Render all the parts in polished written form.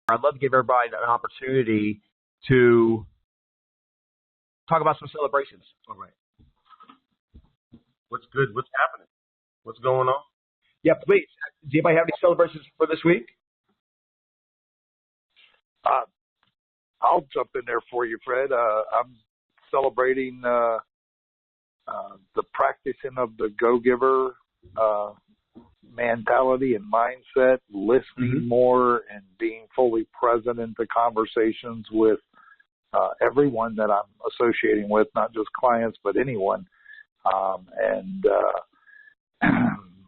I'd love to give everybody an opportunity to talk about some celebrations. All right. What's good? What's happening? What's going on? Yeah, please. Does anybody have any celebrations for this week? I'll jump in there for you, Fred. I'm celebrating the practicing of the go-giver mentality and mindset, listening more and being fully present in the conversations with everyone that I'm associating with, not just clients, but anyone.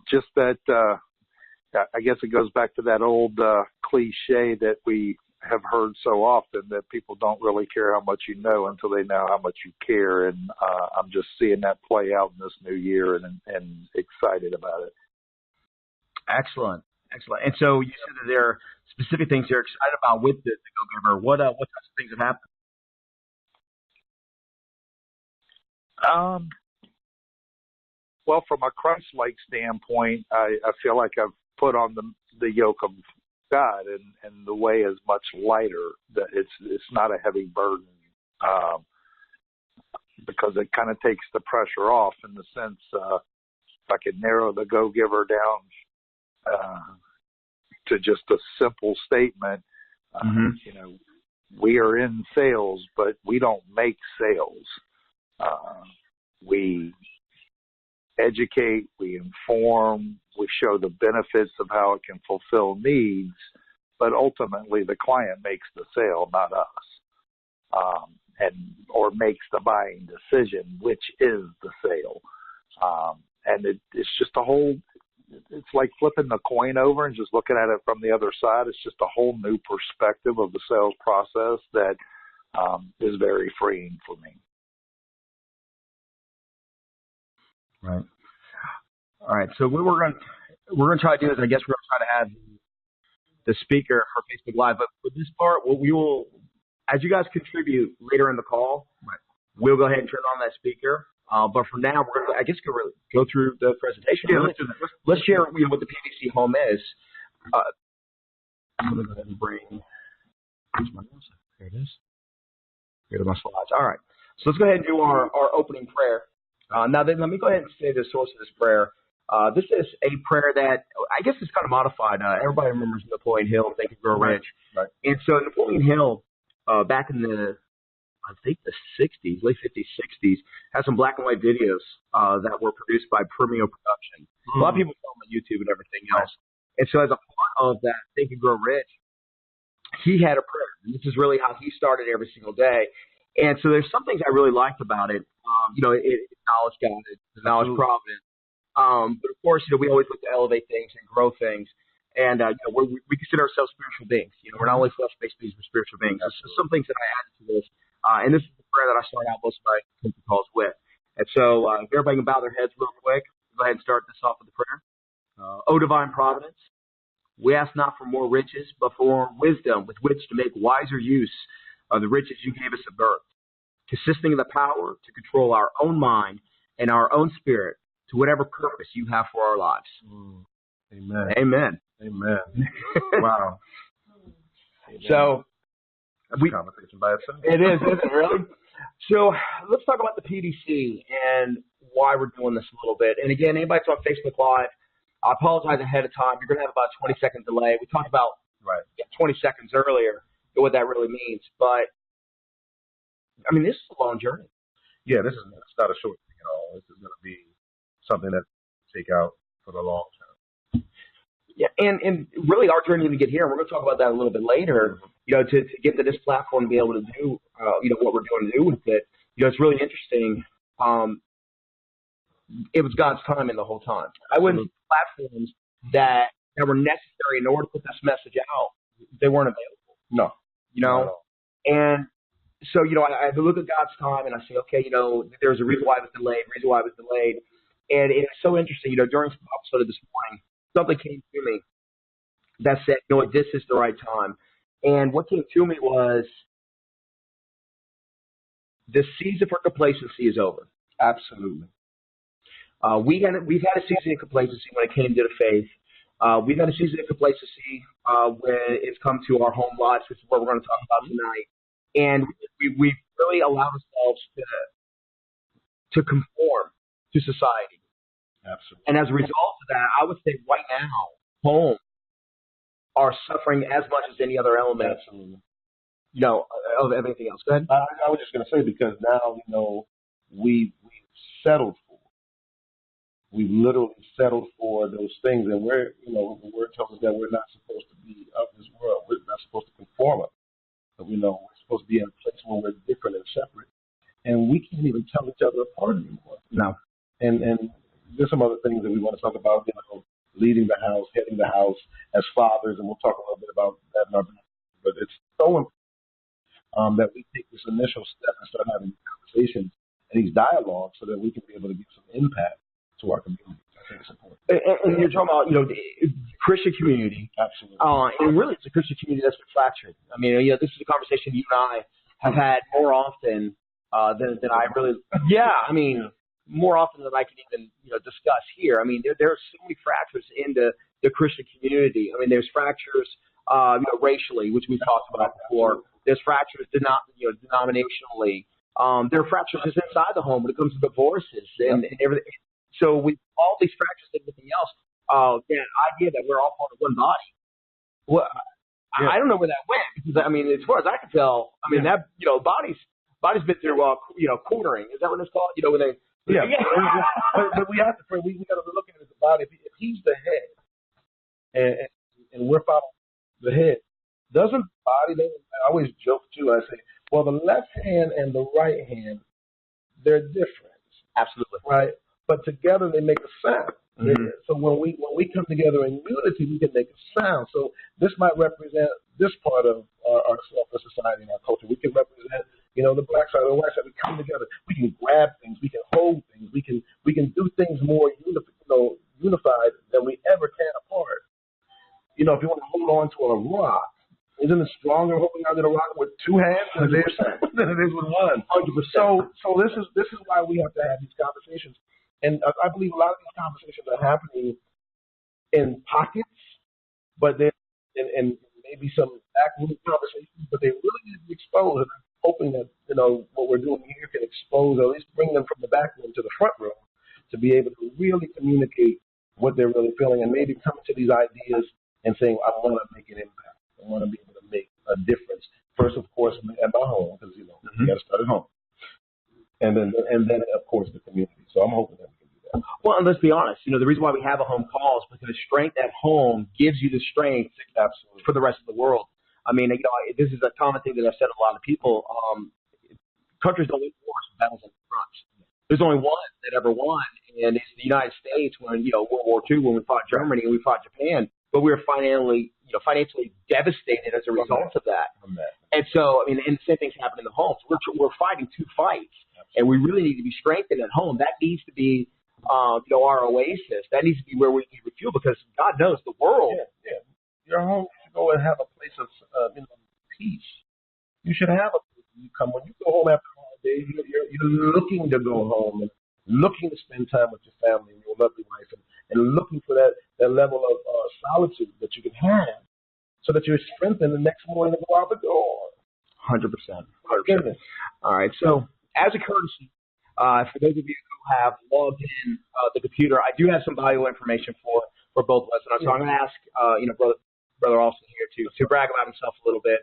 Just that, I guess it goes back to that old cliche that we have heard so often, that people don't really care how much you know until they know how much you care. And I'm just seeing that play out in this new year and excited about it. Excellent. Excellent. And so you said that there are specific things you're excited about with the go-giver. What types of things have happened? Well, from a Christ-like standpoint, I feel like I've put on the yoke of God, and the way is much lighter. That it's not a heavy burden, because it kind of takes the pressure off, in the sense if I could narrow the go-giver down to just a simple statement. You know, we are in sales, but we don't make sales. We educate, we inform, we show the benefits of how it can fulfill needs, but ultimately the client makes the sale, not us, or makes the buying decision, which is the sale. And it's just it's like flipping the coin over and just looking at it from the other side. It's just a whole new perspective of the sales process that is very freeing for me. Right. All right. So what we're going to try to do is, I guess we're going to try to have the speaker for Facebook Live. But for this part, what we will, as you guys contribute later in the call, we'll go ahead and turn on that speaker. But for now, we're going to, I guess, go through the presentation. Yeah, let's share what the PDC home is. I'm going to go ahead and bring. There it is. Here are my slides. All right. So let's go ahead and do our opening prayer. Now, then, let me go ahead and say the source of this prayer. This is a prayer that I guess is kind of modified. Everybody remembers Napoleon Hill, Think and Grow Rich. Right. And so Napoleon Hill, back in the, I think the 60s, late 50s, 60s, had some black and white videos that were produced by Premio Production. A lot of people saw them on YouTube and everything else. And so as a part of that Think and Grow Rich, he had a prayer. And this is really how he started every single day. And so there's some things I really liked about it. It acknowledged God, it acknowledged providence. But of course, we always look to elevate things and grow things. And we consider ourselves spiritual beings. We're not only flesh-based beings, but spiritual beings. So some things that I added to this, and this is the prayer that I start out most of my coaching calls with. And so if everybody can bow their heads real quick, go ahead and start this off with the prayer. O divine providence, we ask not for more riches, but for more wisdom with which to make wiser use of the riches you gave us at birth, consisting of the power to control our own mind and our own spirit to whatever purpose you have for our lives. Amen. Amen. Amen. Wow. So, that's a conversation by itself. It is, isn't it, really? So, let's talk about the PDC and why we're doing this a little bit. And again, anybody's on Facebook Live, I apologize ahead of time. You're going to have about a 20-second delay. We talked about 20 seconds earlier what that really means. But, I mean, this is a long journey. Yeah, it's not a short thing at all. This is going to be something that we take out for the long term. Yeah, and really our journey to get here, and we're going to talk about that a little bit later, to get to this platform and be able to do, what we're going to do with it. It's really interesting. It was God's timing the whole time. I went to platforms that were necessary in order to put this message out. They weren't available. No. And so, I look at God's time and I say, okay, there's a reason why it was delayed, And it's so interesting, during some episode of this morning, something came to me that said, this is the right time. And what came to me was the season for complacency is over. Absolutely. We've had a season of complacency when it came to the faith. We've had a season of complacency when it's come to our home lives, which is what we're going to talk about tonight. And we really allowed ourselves to conform to society. Absolutely. And as a result of that, I would say right now, homes are suffering as much as any other element, Absolutely. Of everything else. Go ahead. I was just going to say, because now, we've settled for. We've literally settled for those things, and the word tells us that we're not supposed to be of this world. We're not supposed to conform it. But we're supposed to be in a place where we're different and separate, and we can't even tell each other apart anymore. No. And there's some other things that we want to talk about, leading the house, heading the house as fathers, and we'll talk a little bit about that in our business. But it's so important that we take this initial step and start having conversations and these dialogues so that we can be able to give some impact to our community. I think it's important. And you're talking about, the Christian community. Absolutely. And really, it's a Christian community that's been fractured. I mean, this is a conversation you and I have had more often than I really. Yeah, I mean, more often than I can even discuss here. I mean, there are so many fractures in the Christian community. I mean, there's fractures racially, which we've talked about before. There's fractures denominationally. There are fractures just inside the home when it comes to divorces and everything. So with all these fractures and everything else, the idea that we're all part of one body. Well, I don't know where that went, because I mean, as far as I can tell, I mean that body's been through quartering. Is that what it's called? When they but we have to pray. We got to look at it as a body. If he's the head, and we're following the head, doesn't the body? I always joke too. I say, well, the left hand and the right hand, they're different. Absolutely. Right. But together they make a sound. Mm-hmm. So when we come together in unity, we can make a sound. So this might represent this part of our society and our culture. We can represent, the black side or the white side. We come together. We can grab things. We can hold things. We can do things more unified than we ever can apart. If you want to hold on to a rock, isn't it stronger holding on to the rock with two hands than it is with one? 100%. So this is why we have to have these conversations. And I believe a lot of these conversations are happening in pockets, but then and maybe some backroom conversations, but they really need to be exposed. And I'm hoping that what we're doing here can expose, or at least bring them from the back room to the front room, to be able to really communicate what they're really feeling, and maybe come to these ideas and saying, I want to make an impact. I want to be able to make a difference. First, of course, at my home, because you got to start at home. And then, of course, the community. So I'm hoping that we can do that. Well, and let's be honest. The reason why we have a home call is because strength at home gives you the strength for the rest of the world. I mean, this is a common thing that I've said to a lot of people. Countries don't win wars with battles on the fronts. There's only one that ever won, and it's the United States when World War II, when we fought Germany and we fought Japan. But we were financially devastated as a result of that. And so, I mean, and the same thing's happening in the homes. We're fighting two fights, and we really need to be strengthened at home. That needs to be, our oasis. That needs to be where we need refuel, because God knows the world. Yeah. Your home should go and have a place of, peace. You should have a place when you come. When you go home after a hard day, you're looking to go home and looking to spend time with your family and your lovely wife, and looking for that level of solitude that you can have, so that you're strengthened the next morning to go out the door. 100%. All right. So, as a courtesy, for those of you who have logged in the computer, I do have some valuable information for both of us. And so I'm going to ask, Brother Austin here to brag about himself a little bit.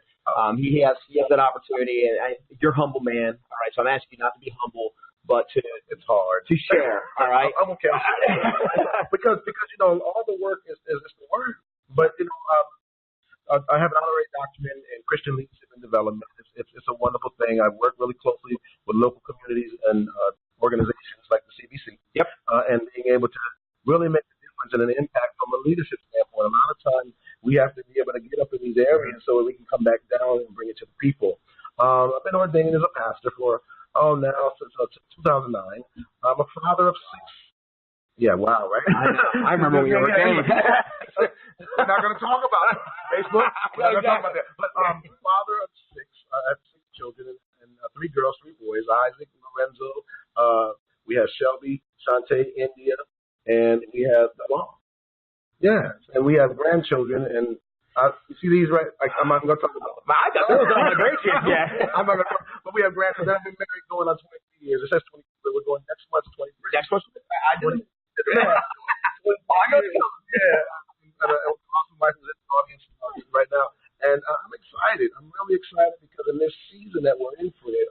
He has that opportunity, and you're a humble man. All right. So I'm asking you not to be humble, but it's hard to share. All right. I'm okay. because all the work is just the word. But I have an honorary doctorate in Christian leadership and development. It's a wonderful thing. I've worked really closely with local communities and organizations like the CBC. Yep. And being able to really make a difference and an impact from a leadership standpoint. A lot of times we have to be able to get up in these areas so that we can come back down and bring it to the people. I've been ordained as a pastor for since 2009. I'm a father of 6. Yeah, wow, right? I remember when you were ordained. We're not going to talk about it. Facebook. We're not going to talk about that. But father of 6. I have 6 children and 3 girls, 3 boys. Isaac, Lorenzo. We have Shelby, Shantae, India, and we have the mom. Yeah, and we have grandchildren, and You see these, right? I'm not going to talk about them. I got those on my great kids, yeah. I'm not going to talk, but we have grandsons that have been married going on 23 years. It says 22, but we're going next month 23. Next month, I do. I know. Yeah. And awesome wife is in the audience right now. And I'm excited. I'm really excited because in this season that we're in for it,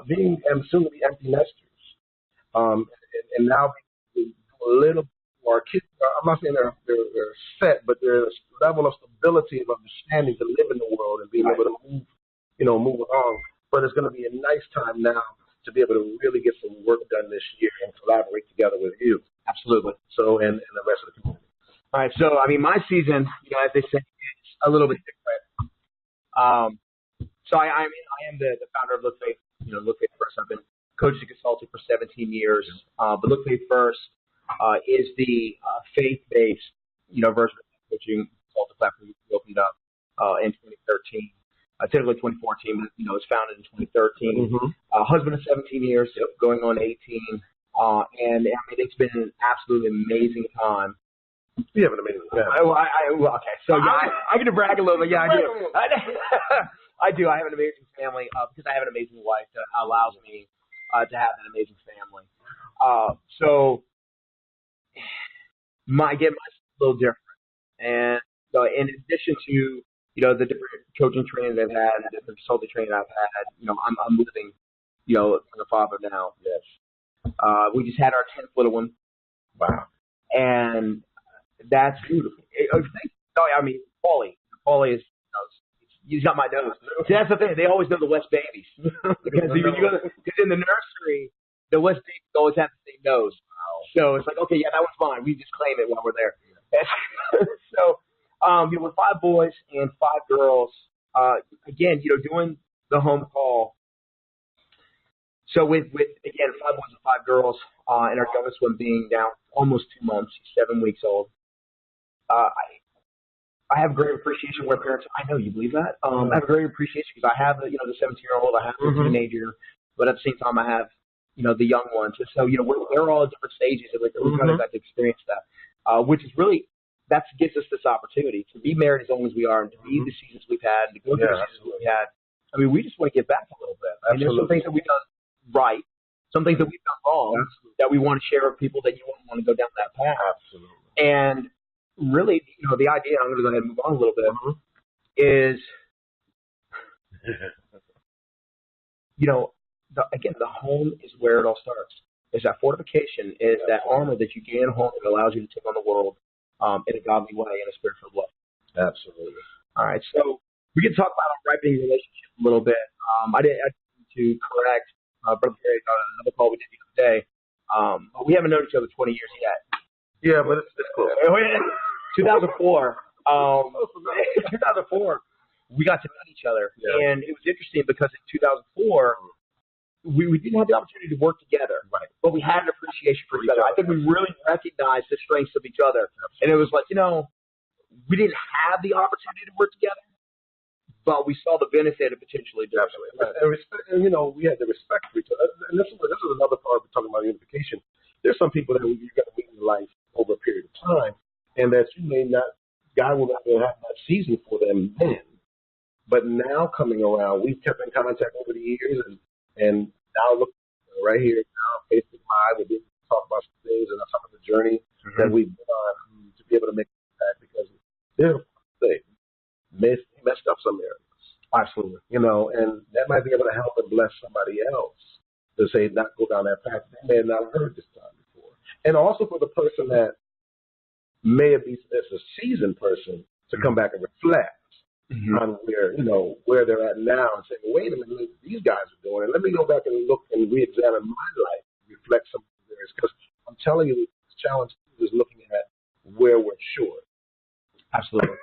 being and soon to be empty nesters, and now we do a little more. Our kids, I'm not saying they're set, but there's a level of stability and understanding to live in the world and being able to move along. But it's going to be a nice time now to be able to really get some work done this year and collaborate together with you. Absolutely. So and the rest of the community. All right. So I mean, my season, as they say, is a little bit different. So I am the founder of Look Faith. Look Faith First. I've been coaching and consulting for 17 years. But Look Faith First is the faith-based, version of coaching consulting platform we opened up in 2013. Typically 2014, but it was founded in 2013. Husband of 17 years, going on 18, and I mean it's been an absolutely amazing time. You have an amazing family. Okay, so I get to brag a little bit. Yeah, I do. I do. I have an amazing family because I have an amazing wife that allows me to have an amazing family. So my a little different, and in addition to the different coaching training I've had, the different consulting training I've had, I'm living, as a father now. Yes. We just had our 10th little one. Wow. And that's beautiful. I mean, Paulie is, he's got my nose. See, that's the thing. They always know the West babies. Because in the nursery, the West babies always have the same nose. Wow. So it's like, okay, yeah, that one's mine. We just claim it while we're there. Yeah. So, with 5 boys and 5 girls, again, doing the home call. So with 5 boys and 5 girls, and our youngest one being now almost 2 months, she's 7 weeks old. I have great appreciation where parents. I know you believe that. I have a great appreciation because I have the 17-year-old, I have the teenager, but at the same time I have the young ones. And so we're all at different stages, and we're kind of got to experience that, which is really. That gives us this opportunity to be married as long as we are and to be the seasons we've had and to go through the seasons we've had. I mean, we just want to get back a little bit. I mean, there's some things that we've done right, some things that we've done wrong that we want to share with people that you wouldn't want to go down that path. Absolutely. And really, the idea, I'm going to go ahead and move on a little bit, is, again, the home is where it all starts. It's that fortification, is that armor that you gain at home that allows you to take on the world in a godly way, in a spiritual way. Absolutely. All right, so we can talk about our ripening relationship a little bit. I didn't to correct Brother Gary on another call we did the other day. But we haven't known each other 20 years yet. Yeah, but it's cool. 2004. 2004, we got to meet each other, and it was interesting because in 2004. We didn't have the opportunity to work together, but we had an appreciation for each other. I think we really recognized the strengths of each other. And it was like, we didn't have the opportunity to work together, but we saw the benefit of potentially doing it. And we had the respect for each other. And this is another part of talking about unification. There's some people that you're going to meet in life over a period of time, and that you may not, God will not have that season for them then. But now coming around, we've kept in contact over the years, and now look right here now, Facebook Live, we're able to talk about some things and talk about the journey that we've been on to be able to make an impact because they messed up some areas. Absolutely. And that might be able to help and bless somebody else to say not go down that path they may have not heard this time before. And also for the person that may have been as a seasoned person to come back and reflect. On where they're at now and say, well, wait a minute, look what these guys are doing, and let me go back and look and re-examine my life, reflect some of the areas, because I'm telling you, this challenge is looking at where we're short. Absolutely.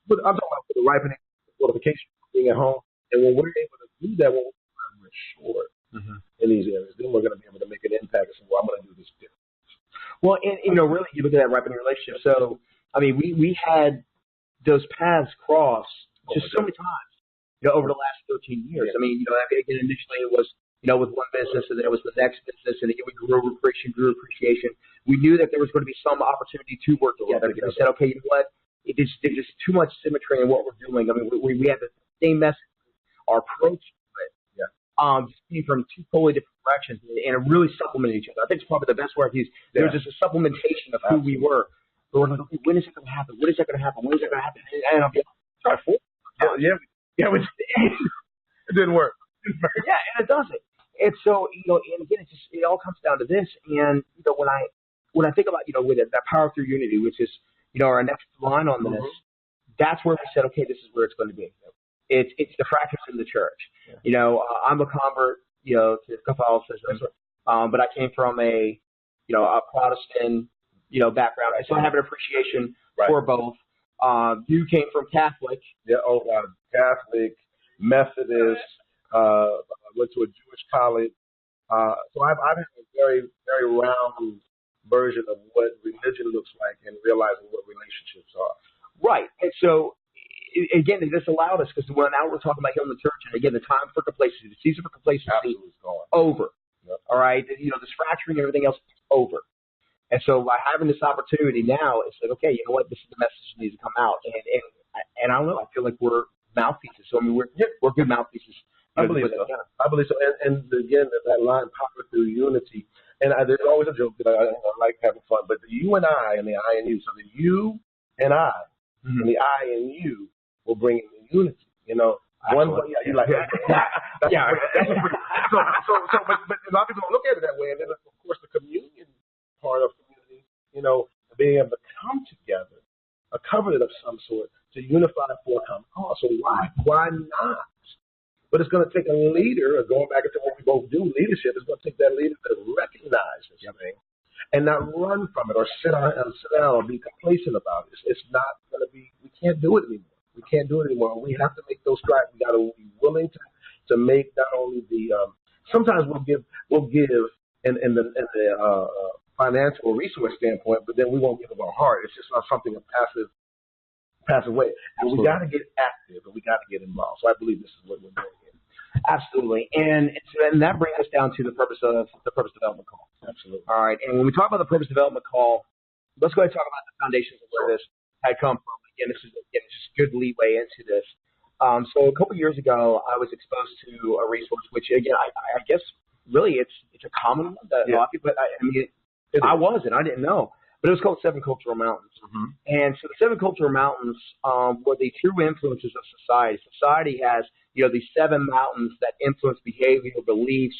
But I'm talking about the ripening, fortification, being at home, and when we're able to do that, when we're short in these areas, then we're going to be able to make an impact and say, well, I'm going to do this different. Well, and really, you look at that ripening relationship. So, I mean, we had those paths cross just so many times, over the last 13 years. I mean, again, initially it was, with one business, and then it was the next business, and again, we grew appreciation. We knew that there was going to be some opportunity to work together. We said, okay, you know what? there's just too much symmetry in what we're doing. I mean, we have the same message, our approach to it, just being from two totally different directions, and it really supplemented each other. I think it's probably the best word I've used. There was just a supplementation of who we were. But we're like, okay, when is it going to happen? When is that going to happen? When is that going to happen? And I'll be like, try four. It didn't work. Yeah, and it doesn't. And so, and again, it all comes down to this. And when I think about with that power through unity, which is our next line on this, that's where we said, okay, this is where it's going to be. It's the fractures in the church. I'm a convert, to Catholicism, but I came from a Protestant, background, so I have an appreciation for both. You came from Catholic. Yeah, Catholic, Methodist. Went to a Jewish college. So I've had a very, very round version of what religion looks like and realizing what relationships are. Right. And so, again, this allowed us, because now we're talking about here in the church, and again, the time for complacency, the season for complacency is over. Yep. All right. This fracturing and everything else is over. And so by having this opportunity now, it's like, okay, you know what, this is the message that needs to come out. And I don't know, I feel like we're mouthpieces. So I mean, we're good mouthpieces. I believe so. I believe so. And again, that line, power through unity. And there's always a joke that I like having fun, but the you and I and the I and you. So the you and I and the I and you will bring in the unity. One way, you're like, but a lot of people don't look at it that way. And then, of course, the communion part of community, being able to come together, a covenant of some sort, to unify for a common cause. So why not? But it's going to take a leader, going back into what we both do, leadership, it's going to take that leader to recognize this thing and not run from it or sit down or be complacent about it. It's not going to be, we can't do it anymore. We can't do it anymore. We have to make those strides. We got to be willing to make not only the, sometimes we'll give in the financial resource standpoint, but then we won't give of our heart. It's just not something a passive way. And we got to get active and we got to get involved. So I believe this is what we're doing here. Absolutely. And that brings us down to the purpose development call. Absolutely. All right. And when we talk about the purpose development call, let's go ahead and talk about the foundations of where this had come from. Again, this is just good leeway into this. So a couple of years ago, I was exposed to a resource, which again, I guess really it's a common one that a lot of people, I wasn't, I didn't know. But it was called Seven Cultural Mountains. And so the Seven Cultural Mountains were the true influences of society. Society has, these seven mountains that influence behavior, beliefs,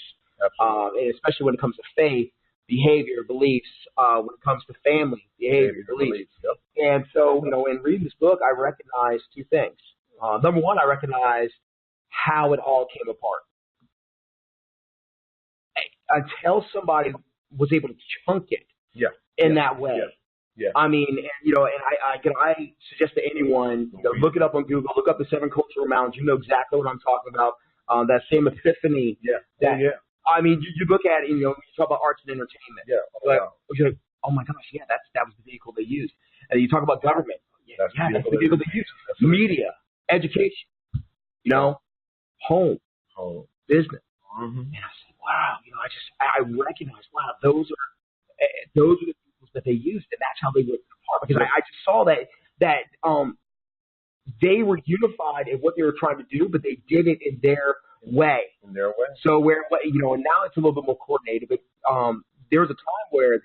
and especially when it comes to faith, behavior, beliefs, when it comes to family, behavior, beliefs. Yep. And so, in reading this book, I recognized two things. Number one, I recognized how it all came apart. Until somebody was able to chunk it. In that way. Yeah. I mean, and I suggest to anyone, look it up on Google, look up the Seven Cultural Mountains. You know exactly what I'm talking about. That same epiphany. I mean, you look at it, you talk about arts and entertainment. You're like, oh my gosh, that was the vehicle they used. And you talk about government. That's the vehicle they used. Media, education, home, business. And I said, wow, I recognize, wow, those are the tools that they used, and that's how they were apart. Because I just saw that they were unified in what they were trying to do, but they did it in their way. So and now it's a little bit more coordinated. But there was a time where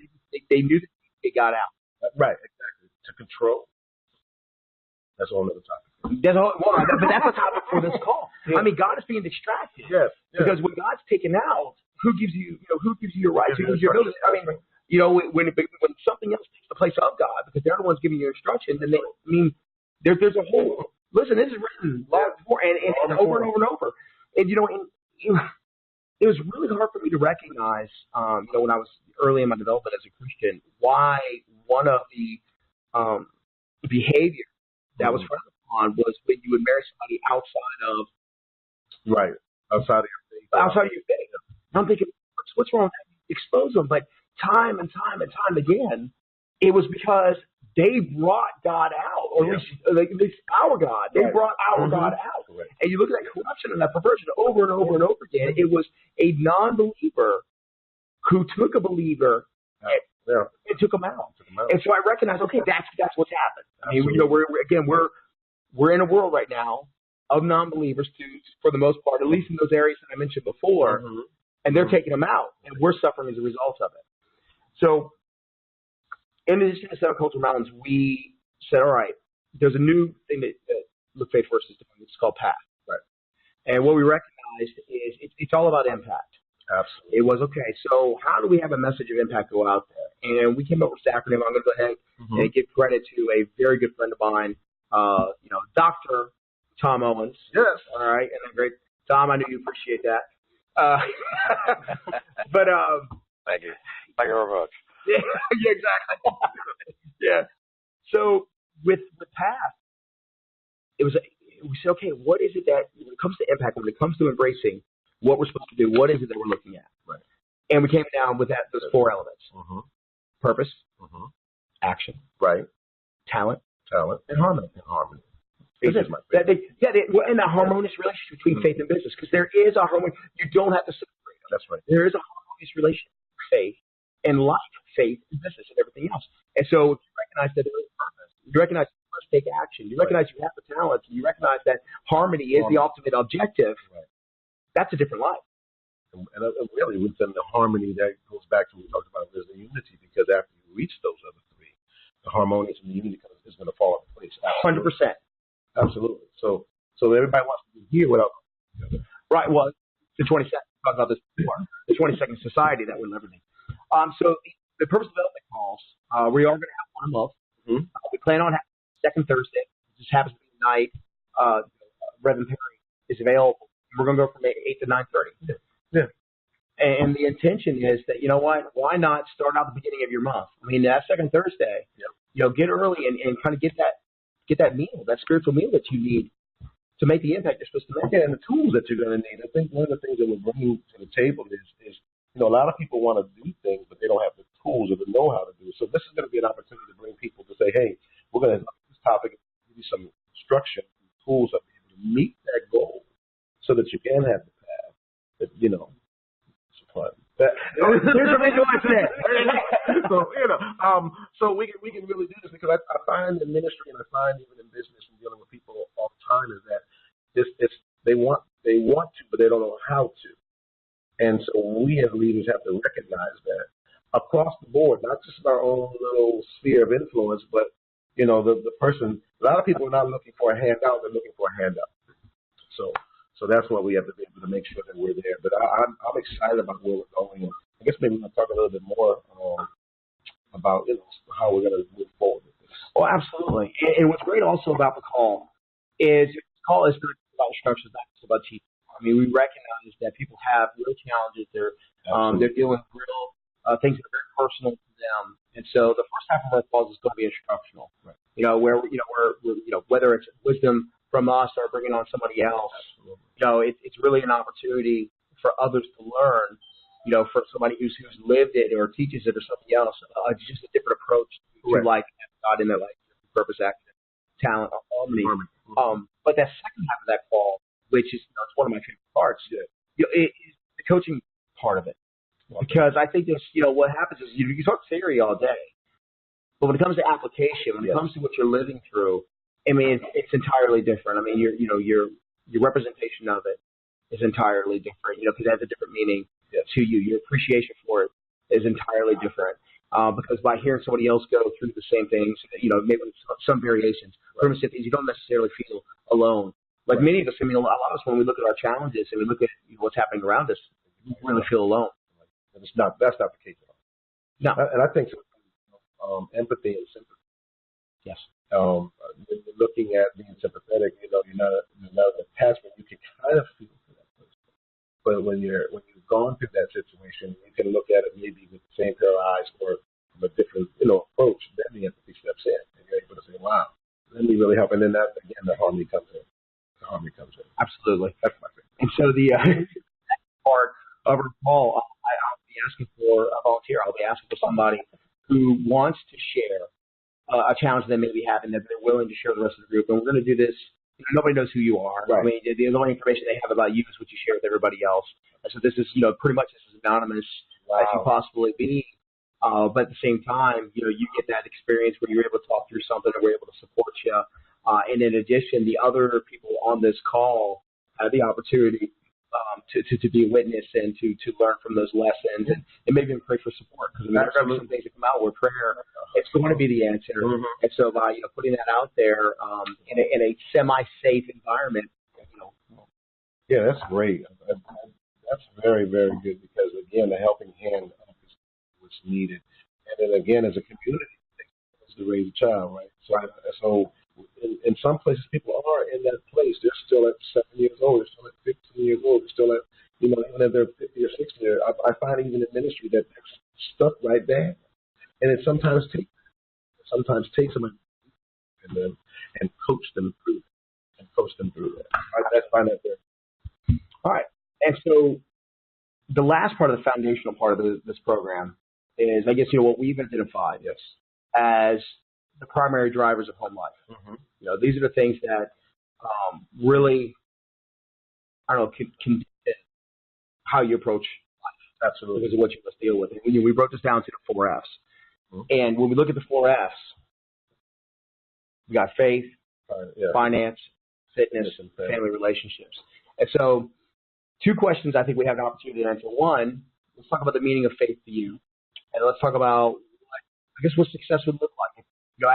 they knew that they got out. Right, exactly. To control. That's a whole other topic. But that's a topic for this call. I mean, God is being distracted. Yes. Because when God's taken out, who gives you your rights? Who gives you your ability? I mean, when something else takes the place of God, because they're the ones giving you instruction, then there's a whole. Listen, this is written long before, and over and over and over. And it was really hard for me to recognize, when I was early in my development as a Christian, why one of the behavior that was frowned upon was when you would marry somebody outside of your faith. Outside of your faith. I'm thinking, what's wrong with that? Expose them, but time and time again, it was because they brought God out, or at least our God. They brought our God out. Correct. And you look at that corruption and that perversion over and over and over again. It was a non-believer who took a believer and took them out. And so I recognize, okay, that's what's happened. I mean, we're in a world right now of non-believers, for the most part, at least in those areas that I mentioned before, and they're taking them out, and we're suffering as a result of it. So, in addition to Seven Cultural Mountains, we said, all right, there's a new thing that Look Faith First is doing. It's called PATH. Right. And what we recognized is it's all about impact. Absolutely. It was, okay, so how do we have a message of impact go out there? And we came up with this acronym. I'm going to go ahead and give credit to a very good friend of mine, Dr. Tom Owens. Yes. All right. And then great. Tom, I know you appreciate that. But thank you. Thank you very much. Yeah, exactly. Yeah. So with PATH, we said, okay, what is it that, when it comes to impact, when it comes to embracing what we're supposed to do, what is it that we're looking at? Right. And we came down with those four elements: purpose, action, right, talent, and harmony. And a harmonious relationship between faith and business, because there is a harmony. You don't have to separate them. That's right. There is a harmonious relationship between faith and life, faith and business and everything else. And so you recognize that there is purpose. You recognize you must take action. You recognize you have the talent. You recognize that harmony is the ultimate objective. Right. That's a different life. And really, within the harmony, that goes back to what we talked about, there's the unity, because after you reach those other three, the harmonious and the unity is going to fall into place. 100%. Absolutely. So everybody wants to be here without. Right. Well, the 22nd, talked about this before, the 22nd Society that we're leveraging. So the purpose development calls, we are going to have one a month. We plan on having second Thursday. It just happens to be the night Reverend Perry is available. We're going to go from 8 to 9:30. Yeah. And the intention is that, you know what, why not start out the beginning of your month? I mean, that second Thursday, get early and kind of get that meal, that spiritual meal that you need to make the impact you're supposed to make. Yeah, and the tools that you're going to need. I think one of the things that we're bringing to the table is a lot of people want to do things, but they don't have the tools or the know-how to do it. So this is going to be an opportunity to bring people to say, hey, we're going to this topic, give you some instruction, tools that be able to meet that goal so that you can have the path that, it's fun. Here's the reason why I said. So we can really do this, because I find in ministry, and I find even in business and dealing with people all the time, is that they want to, but they don't know how to. And so we as leaders have to recognize that across the board, not just in our own little sphere of influence, but the person. A lot of people are not looking for a handout; they're looking for a handout. So that's why we have to be able to make sure that we're there. But I'm excited about where we're going. And I guess maybe we'll talk a little bit more about how we're going to move forward with this. Oh, absolutely. And what's great also about the call is not about instructions, not just about teaching. I mean, we recognize that people have real challenges. They're dealing with real things that are very personal to them. And so the first half of our calls is going to be instructional. Right. Where whether it's wisdom from us or bringing on somebody else, it's really an opportunity for others to learn. For somebody who's lived it or teaches it or something else, just a different approach to life, God in their life, purpose, action, talent, harmony. But that second half of that call, which is it's one of my favorite parts, is the coaching part of it. Because I think what happens is you talk theory all day, but when it comes to application, when it comes to what you're living through, I mean, it's entirely different. I mean, your representation of it is entirely different. Because it has a different meaning to you. Your appreciation for it is entirely different. Because by hearing somebody else go through the same things, maybe with some variations, you don't necessarily feel alone. Like many of us, a lot of us, when we look at our challenges and we look at what's happening around us, we really feel alone. And that's not the case at all. No. And I think empathy and sympathy. Yes. Looking at being sympathetic, you're not an attachment. You can kind of feel for that person. But when you've gone through that situation, you can look at it maybe with the same pair of eyes or from a different approach. Then the empathy steps in, and you're able to say, "Wow, let me really help." And then that again, the harmony comes in. Absolutely. That's my favorite. And so the part of our call, I'll be asking for a volunteer. I'll be asking for somebody who wants to share a challenge they may be having that they're willing to share with the rest of the group. And we're going to do this. Nobody knows who you are. Right. I mean, the only information they have about you is what you share with everybody else. And so this is, pretty much as anonymous as you possibly be. But at the same time, you get that experience where you're able to talk through something and we're able to support you. And in addition, the other people on this call have the opportunity to be a witness and to learn from those lessons and maybe even pray for support. Because there are going to be some things that come out where prayer, it's going to be the answer. Mm-hmm. And so by putting that out there in a semi-safe environment, Yeah, that's great. That's very, very good because, again, the helping hand is what's needed. And then, again, as a community, it's to raise a child, right? So in some places, people are in that place. They're still at 7 years old. They're still at 15 years old. They're still at, even if they're 50 or 60. I find even in ministry that they're stuck right there. And it sometimes takes them and coach them through that. I find that there. All right. And so the last part of the foundational part of this program is, I guess, what we've identified as the primary drivers of home life. Mm-hmm. These are the things that really, can how you approach life. Absolutely. Because of what you must deal with. And we broke this down to the 4 F's. Mm-hmm. And when we look at the 4 F's, we got faith, finance, fitness, and family relationships. And so 2 questions I think we have an opportunity to answer. One, let's talk about the meaning of faith to you. And let's talk about, what success would look like.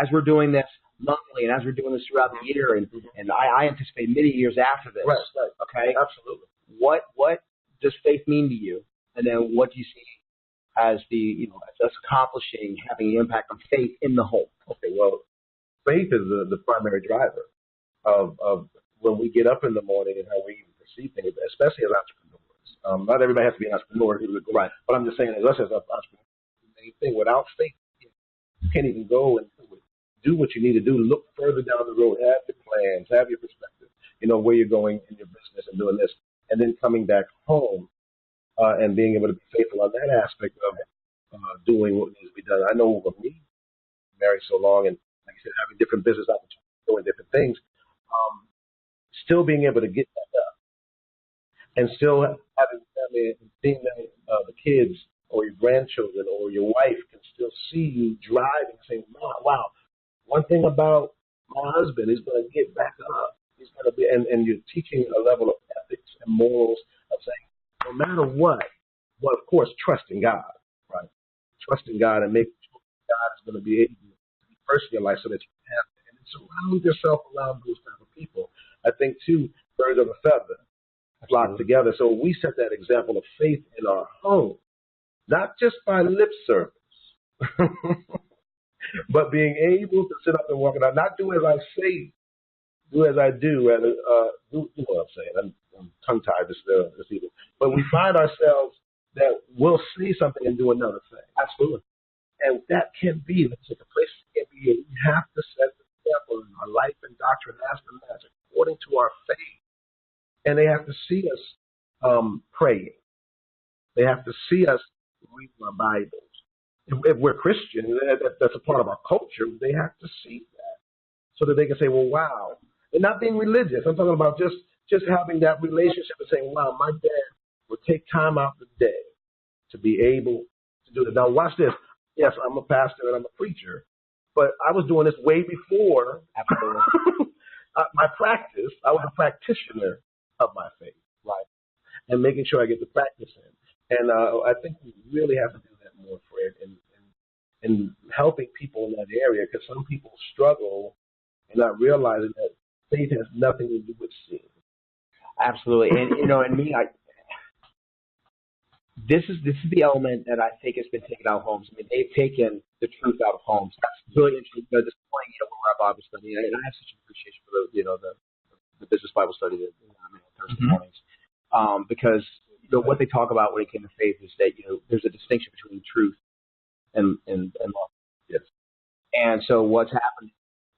As we're doing this monthly and as we're doing this throughout the year, and I anticipate many years after this. Right. Okay? Absolutely. What does faith mean to you? And then what do you see as as us accomplishing, having an impact on faith in the home? Okay, well, faith is the primary driver of when we get up in the morning and how we perceive things, especially as entrepreneurs. Not everybody has to be an entrepreneur, right? But I'm just saying, as us as entrepreneurs, the main thing, without faith, you can't even go and do what you need to do. Look further down the road, have your plans, have your perspective, where you're going in your business and doing this, and then coming back home and being able to be faithful on that aspect of doing what needs to be done. I know for me, married so long, and like I said, having different business opportunities, doing different things, still being able to get that up and still having family and seeing the kids or your grandchildren or your wife can still see you driving, saying, wow, one thing about my husband is going to get back up. He's going to be, and you're teaching a level of ethics and morals of saying, no matter what, well, of course, trusting God, right? Trusting God and making sure God is going to be able to be first in your life so that you can have it. And then surround yourself around those type of people. I think, too, birds of a feather flock together. So we set that example of faith in our home, not just by lip service, but being able to sit up and walk it out, not do as I say, do as I do, and do what I'm saying. I'm tongue-tied this evening. But we find ourselves that we'll say something and do another thing. Absolutely. And that can be, let's take a place it can be. We have to set the example in our life and doctrine has to match according to our faith. And they have to see us praying. They have to see us reading our Bibles. If we're Christian, that's a part of our culture. They have to see that so that they can say, well, wow. And not being religious. I'm talking about just having that relationship and saying, wow, my dad would take time out of the day to be able to do this. Now, watch this. Yes, I'm a pastor and I'm a preacher, but I was doing this way before my practice. I was a practitioner of my faith, right? And making sure I get the practice in. And I think we really have to do that more, Fred, in helping people in that area, because some people struggle and not realizing that faith has nothing to do with sin. Absolutely. And, and me, this is the element that I think has been taken out of homes. I mean, they've taken the truth out of homes. That's really interesting. At this point, when we're at Bible study, and I have such an appreciation for the business Bible study that on Thursday mornings, because what they talk about when it came to faith is that there's a distinction between truth and love. Yes. And so what's happened?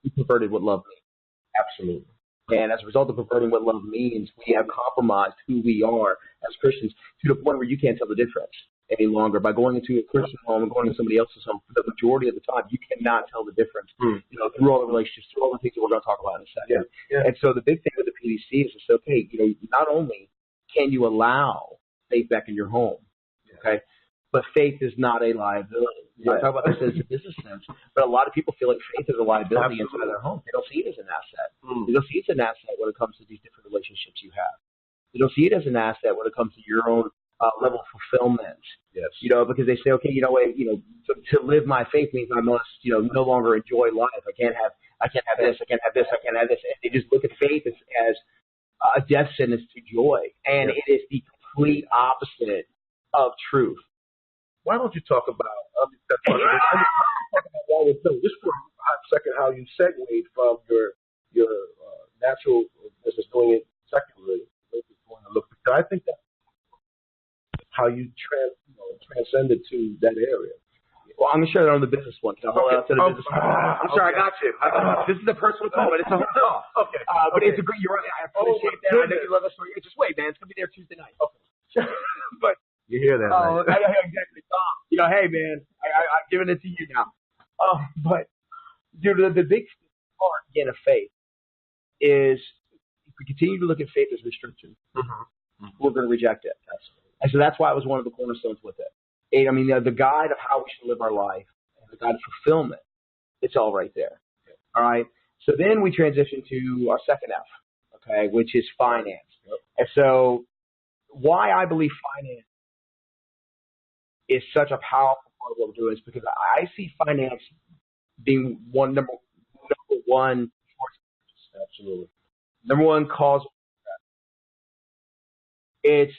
We perverted what love means. Absolutely. And as a result of perverting what love means, we have compromised who we are as Christians to the point where you can't tell the difference any longer. By going into a Christian home and going to somebody else's home, for the majority of the time, you cannot tell the difference. Through all the relationships, through all the things that we're going to talk about in a second. Yeah. And so the big thing with the PDC is it's okay. Not only can you allow faith back in your home, okay, but faith is not a liability. I talk about this as a business sense, but a lot of people feel like faith is a liability inside of their home. They don't see it as an asset. They don't see it as an asset when it comes to these different relationships you have. They don't see it as an asset when it comes to your own level of fulfillment. Yes. Because they say, okay, to live my faith means I must, no longer enjoy life. I can't have this, I can't have this, I can't have this. And they just look at faith as a death sentence to joy, and it is the complete opposite of truth. Why don't you talk about just for a hot second how you segued from your natural business doing it secularly, because I think that how you transcended to that area. Well, I'm going to share that on the business one. Can I hold out to the business one? I'm sorry, I got you. This is a personal call, but it's a whole Okay. But it's a great, you're right. I appreciate that. I know you love that story. Just wait, man. It's going to be there Tuesday night. Okay. But you hear that, man. Exactly. Hey, man, I'm giving it to you now. But, dude, the big part, again, of faith is if we continue to look at faith as restriction, we're going to reject it. Absolutely. And so that's why it was one of the cornerstones with it. I mean, the guide of how we should live our life and the guide of fulfillment, it's all right there. Okay. All right? So then we transition to our second F, okay, which is finance. Yep. And so why I believe finance is such a powerful part of what we're doing is because I see finance being number one. Absolutely. Number one cause. It's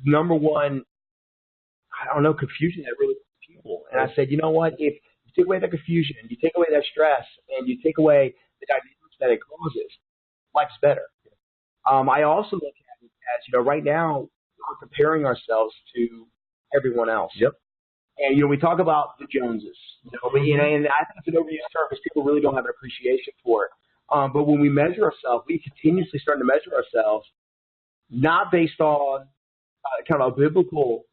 number one, confusion that really people. And I said, you know what? If you take away that confusion, you take away that stress, and you take away the dynamics that it causes, life's better. I also look at it as, right now, we're comparing ourselves to everyone else. Yep. And, we talk about the Joneses, and I think it's an overused term because people really don't have an appreciation for it. But when we measure ourselves, we continuously start to measure ourselves not based on kind of a biblical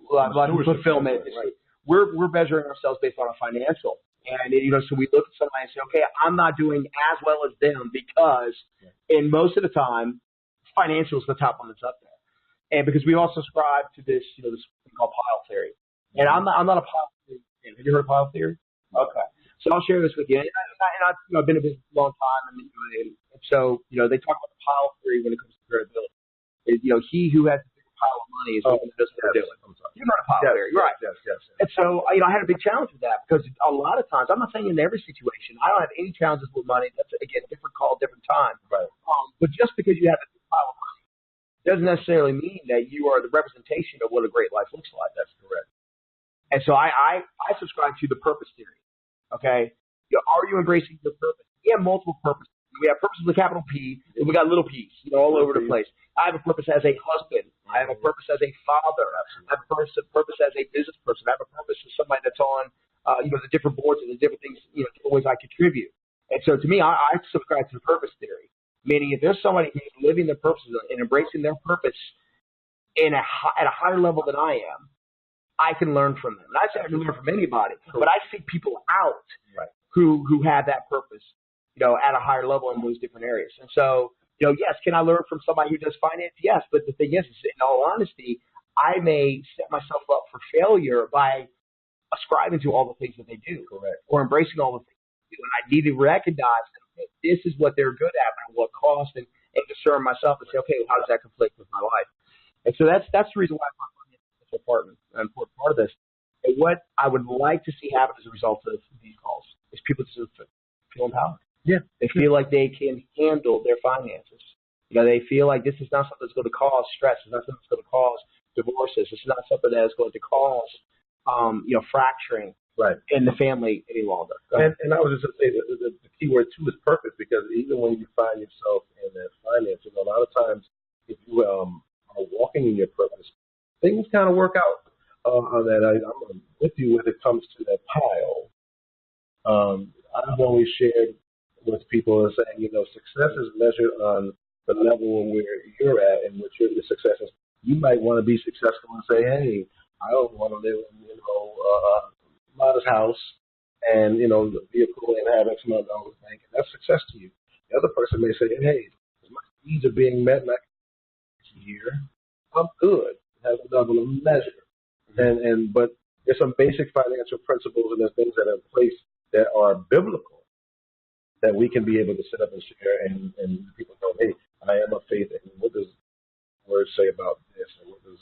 fulfillment. Right. We're measuring ourselves based on a financial. And, so we look at somebody and say, okay, I'm not doing as well as them because in most of the time, financial is the top one that's up there. And because we all subscribe to this, this thing called pile theory. And I'm not a pile theory fan. Have you heard of pile theory? Okay. So I'll share this with you. And I've been in business a long time. And so, they talk about the pile theory when it comes to variability. He who has the bigger pile of money is the one that knows what they're doing. You've heard of pile theory, right? Yes. And so, I had a big challenge with that because a lot of times, I'm not saying in every situation, I don't have any challenges with money. That's, again, different call, different time. Right. But just because you have a big pile of money doesn't necessarily mean that you are the representation of what a great life looks like. That's correct. And so I subscribe to the purpose theory, okay? Are you embracing your purpose? We have multiple purposes. We have purpose with a capital P, and we got little p's, all over the place. I have a purpose as a husband. I have a purpose as a father. I have a purpose as a business person. I have a purpose as somebody that's on, the different boards and the different things, different ways I contribute. And so to me, I subscribe to the purpose theory, meaning if there's somebody who's living their purpose and embracing their purpose at a higher level than I am, I can learn from them. And I say I can learn from anybody, but I seek people out who have that purpose, at a higher level in those different areas. And so, yes, can I learn from somebody who does finance? Yes, but the thing is, in all honesty, I may set myself up for failure by ascribing to all the things that they do, or embracing all the things they do. And I need to recognize that this is what they're good at, and what cost, and discern myself and say, okay, well, how does that conflict with my life? And so that's the reason why I find finance is such an important part of this. And what I would like to see happen as a result of these calls is people just feel empowered. Yeah. They feel like they can handle their finances. They feel like this is not something that's going to cause stress. It's not something that's going to cause divorces. It's not something that is going to cause, fracturing in the family any longer. And I was just going to say that the key word, too, is purpose, because even when you find yourself in that finance, a lot of times if you are walking in your purpose, things kind of work out on that. I'm with you when it comes to that pile. I've always shared with people and saying, success is measured on the level where you're at and what your success is. You might want to be successful and say, hey, I don't want to live in, a modest house and, the vehicle and have X amount of dollars in the bank. And that's success to you. The other person may say, hey, my needs are being met next year. I'm good. It has a level of measure. But there's some basic financial principles and there's things that are in place that are biblical that we can be able to sit up and share and people know, hey, I am of faith, and what does the word say about this, and what does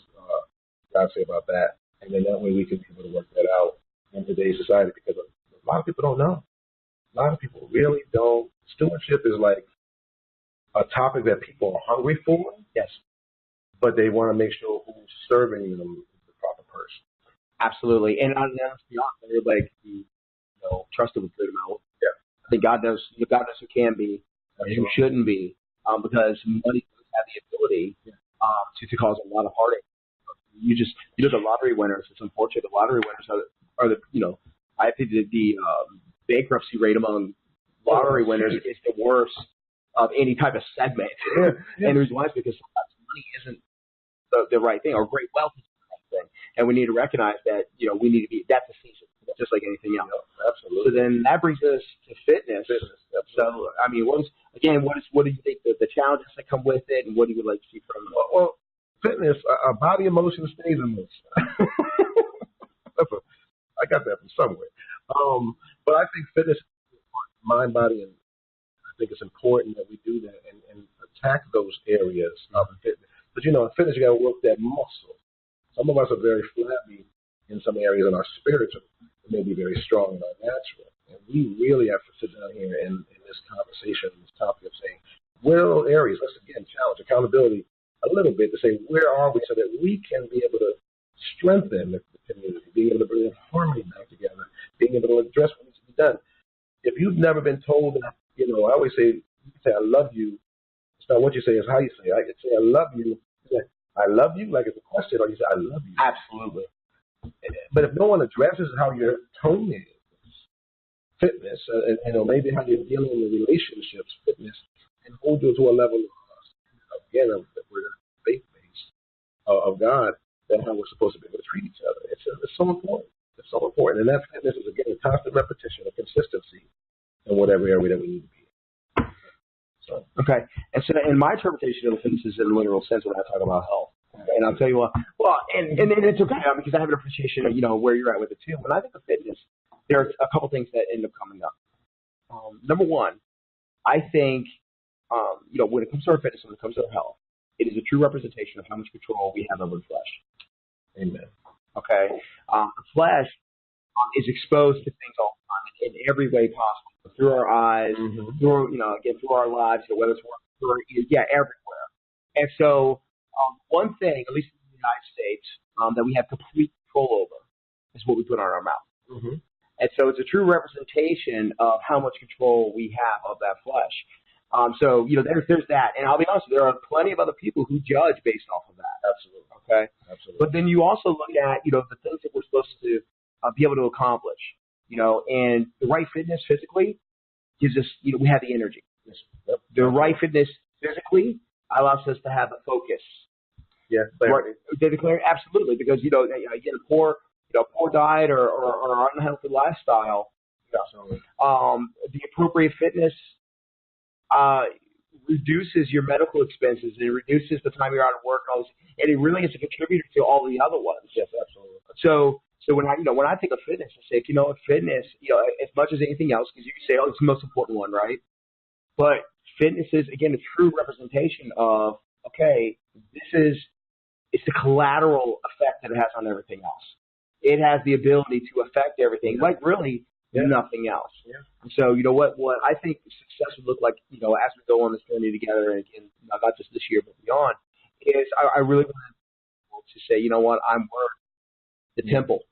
God say about that? And then that way we can be able to work that out in today's society, because a lot of people don't know. A lot of people really don't. Stewardship is like a topic that people are hungry for. Yes. But they want to make sure who's serving them is the proper person. Absolutely. And let's be honest, everybody can be, trusted with good amount. Yeah. I think God knows who can be, who shouldn't be, because money does have the ability to cause a lot of heartache. You know, the lottery winners, it's unfortunate, the lottery winners are the I think the bankruptcy rate among lottery winners is the worst of any type of segment. Yeah. And the reason why is because sometimes money isn't the right thing, or great wealth isn't the right thing. And we need to recognize that, we need to be, that's a season, just like anything else. Absolutely. So then that brings us to fitness. So, I mean, what do you think the challenges that come with it, and what do you like to see from it? Well, fitness, our body emotion stays in motion. I got that from somewhere. But I think fitness is mind, body, and I think it's important that we do that and attack those areas of fitness. But, in fitness, you got to work that muscle. Some of us are very flabby in some areas, and our spiritual may be very strong in our natural. And we really have to sit down here in this conversation, this topic of saying, where are those areas? Let's, again, challenge accountability a little bit to say, where are we, so that we can be able to strengthen the community, being able to bring harmony back together, being able to address what needs to be done. If you've never been told that, I always say, you can say, I love you. It's not what you say, it's how you say it. I can say, I love you. I love you, like it's a question, or you say, I love you. Absolutely. But if no one addresses how your tone is, fitness, and maybe how you're dealing with relationships, fitness, and hold you to a level of, again, we're faith-based of God, that's how we're supposed to be able to treat each other. It's so important. It's so important. And that fitness is, again, a constant repetition, a consistency in whatever area that we need to be in. So. Okay. And so in my interpretation of the fitness is in a literal sense when I talk about health. And I'll tell you what, and it's okay because I have an appreciation of, where you're at with it too. When I think of fitness, there's a couple things that end up coming up. Number one, I think, when it comes to our fitness, when it comes to our health, it is a true representation of how much control we have over the flesh. Amen. Okay? The flesh is exposed to things all the time in every way possible, through our eyes, through, through our lives, whether it's work, through our ears, everywhere. And so, one thing, at least in the United States, that we have complete control over is what we put on our mouth. Mm-hmm. And so it's a true representation of how much control we have of that flesh. So, there's that. And I'll be honest, there are plenty of other people who judge based off of that. Absolutely. Okay? Absolutely. But then you also look at, the things that we're supposed to be able to accomplish, and the right fitness physically gives us, we have the energy. Yep. The right fitness physically allows us to have a focus. Yeah. Right. They declare absolutely, because, again, poor diet or unhealthy lifestyle, the appropriate fitness reduces your medical expenses. It reduces the time you're out of work, and all this, and it really is a contributor to all the other ones. Yes, absolutely. So when I think of fitness, I say, fitness, as much as anything else, because you can say, it's the most important one, right? But fitness is, again, a true representation of, okay, it's the collateral effect that it has on everything else. It has the ability to affect everything, like really nothing else. Yeah. And so, what I think success would look like, as we go on this journey together, and again, not just this year, but beyond, is I really want to say, I'm worth the temple.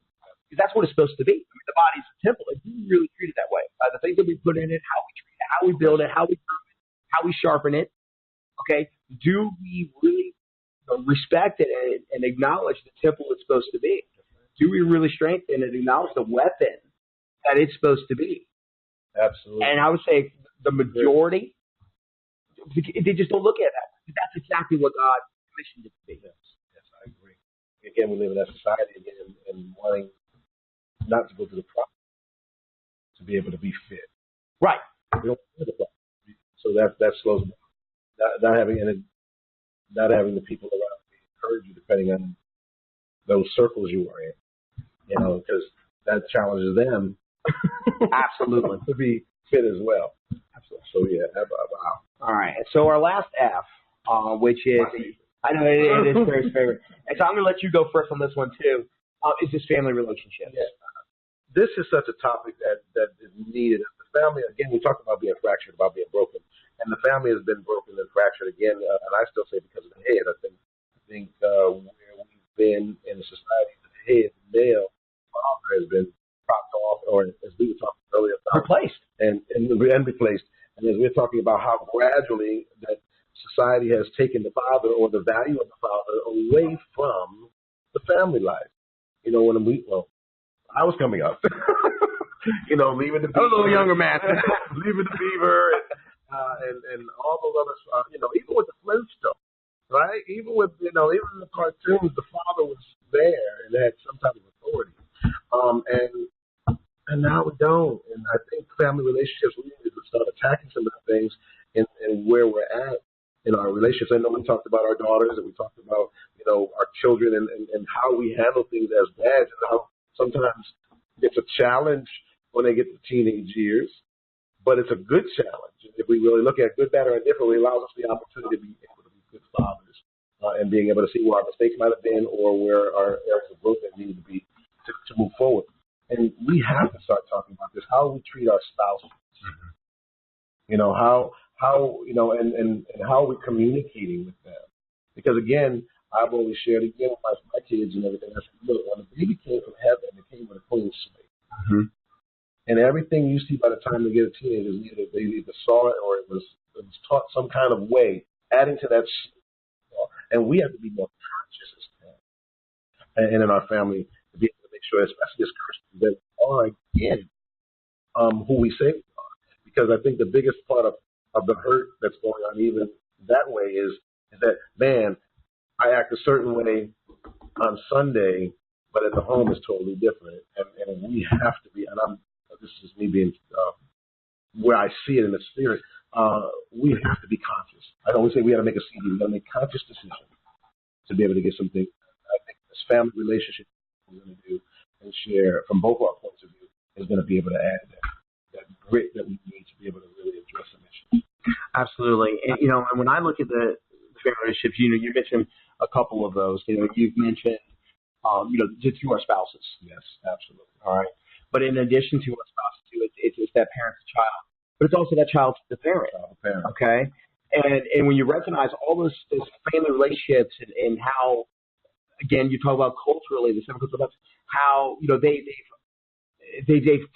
Because that's what it's supposed to be. I mean, the body's a temple, and we really treat it that way. The things that we put in it, how we treat it, how we build it, how we groom it, how we sharpen it. Okay, do we really respect it and acknowledge the temple it's supposed to be? Do we really strengthen and acknowledge the weapon that it's supposed to be? Absolutely. And I would say the majority, they just don't look at that. That's exactly what God commissioned it to be. Yes, I agree. Again, we live in that society again and wanting not to go to the process to be able to be fit. Right. We don't go to the process. So that slows down. Not having the people around to encourage you, depending on those circles you are in. because that challenges them Absolutely. to be fit as well. So yeah, wow. All right. So our last F, which is, I know it is Terry's favorite. And so I'm going to let you go first on this one too, is this family relationship. Yeah. This is such a topic that is needed. The family, again, we talked about being fractured, about being broken. And the family has been broken and fractured again, and I still say because of the head. I think where we've been in a society, the head, male, father has been propped off, or as we were talking earlier, Replaced. And replaced. And as we're talking about how gradually that society has taken the father or the value of the father away from the family life. When I was coming up, leaving the beaver. I was a little younger man. Leaving the beaver and all those other, even with the Flintstones, right? Even with, even in the cartoons, the father was there and had some type of authority. And now we don't. And I think family relationships, we need to start attacking some of the things and where we're at in our relationships. I know we talked about our daughters and we talked about, our children and how we handle things as dads and how sometimes it's a challenge when they get to teenage years, but it's a good challenge. If we really look at good, bad, or indifferent, it allows us the opportunity to be able to be good fathers and being able to see where our mistakes might have been or where our areas of growth that need to be to move forward. And we have to start talking about this, how we treat our spouses. Mm-hmm. How and how we're communicating with them. Because again, I've always shared again with my kids and everything. I said, look, when the baby came from heaven, it came with a clean slate. Mm-hmm. And everything you see by the time they get a teenager, they either saw it or it was taught some kind of way, adding to that. And we have to be more conscious as parents and in our family to be able to make sure, especially as Christians, that we are again who we say we are. Because I think the biggest part of the hurt that's going on even that way is that, man, I act a certain way on Sunday, but at the home is totally different. And we have to be, and this is me being where I see it in the spirit, we have to be conscious. I always say we got to make a CD. We got to make conscious decisions to be able to get something. I think this family relationship we're going to do and share from both our points of view is going to be able to add that grit that we need to be able to really address some issues. Absolutely. And, and when I look at the family relationships, you mentioned a couple of those. You've mentioned, just to our spouses. Yes, absolutely. All right. But in addition to our spouses, too, it's that parent to child. But it's also that child to the parent. Okay? And when you recognize all those family relationships and how, again, you talk about culturally, the seven cultural how, they've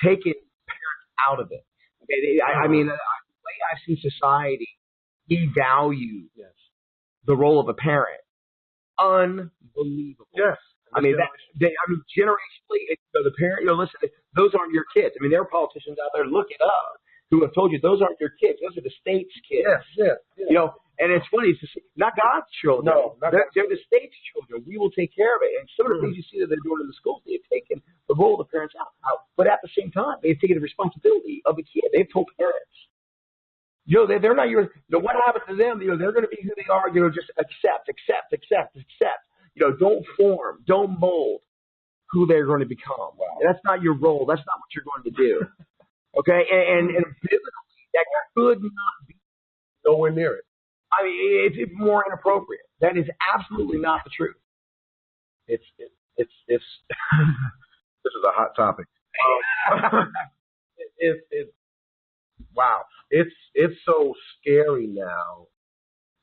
taken parents out of it. Okay? I mean, the way I see society devalue the role of a parent. Unbelievable. Yes. I mean, generationally, the parent, listen, those aren't your kids. I mean, there are politicians out there, look it up, who have told you those aren't your kids. Those are the state's kids. Yes. And it's funny, it's not God's children. No, they're the state's children. We will take care of it. And some of the things you see that they're doing in the schools, they've taken the role of the parents out. But at the same time, they've taken the responsibility of the kid. They've told parents. They're not yours. What happens to them? They're going to be who they are. Just accept. Don't form, don't mold who they're going to become. Wow. That's not your role. That's not what you're going to do. Okay? And biblically, that could not be nowhere near it. I mean, it's more inappropriate. That is absolutely not the truth. It's this is a hot topic. Wow. It's so scary now,